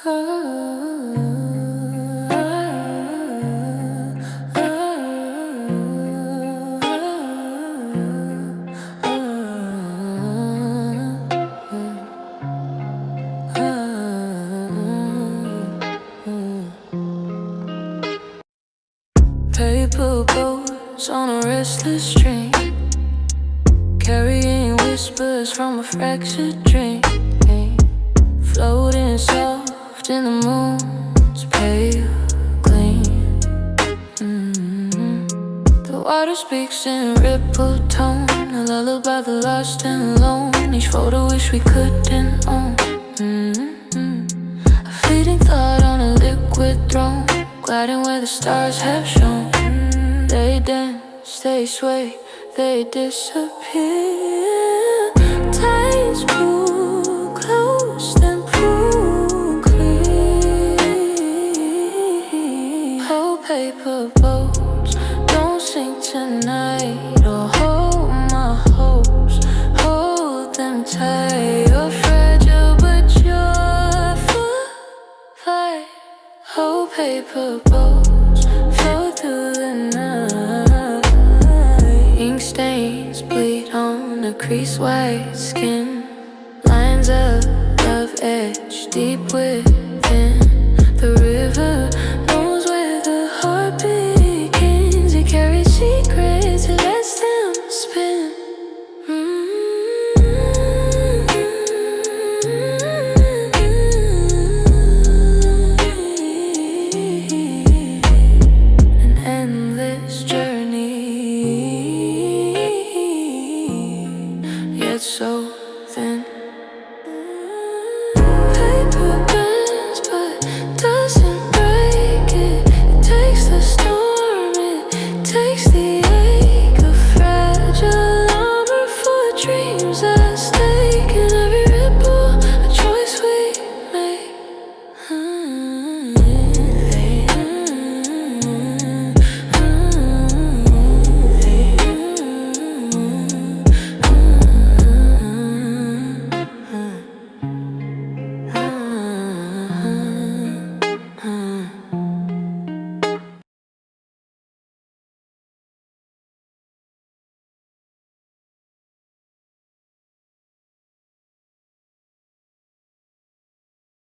Paper boats on a restless stream, carrying whispers from a fractured dream, floating soft in the moon's pale gleam. The water speaks in rippled tone, a lullaby the lost and alone. Each photo wish we couldn't own. A fleeting thought on a liquid throne, gliding where the stars have shone. They dance, they sway, they disappear. Tides pull close, then pull clear. Oh, paper boats, don't sink tonight. Or hold my hopes, hold them tight. You're fragile, but you're fly. Oh, paper boats, flow through the night. Ink stains bleed on the crease, white skin. Lines of love etched deep within.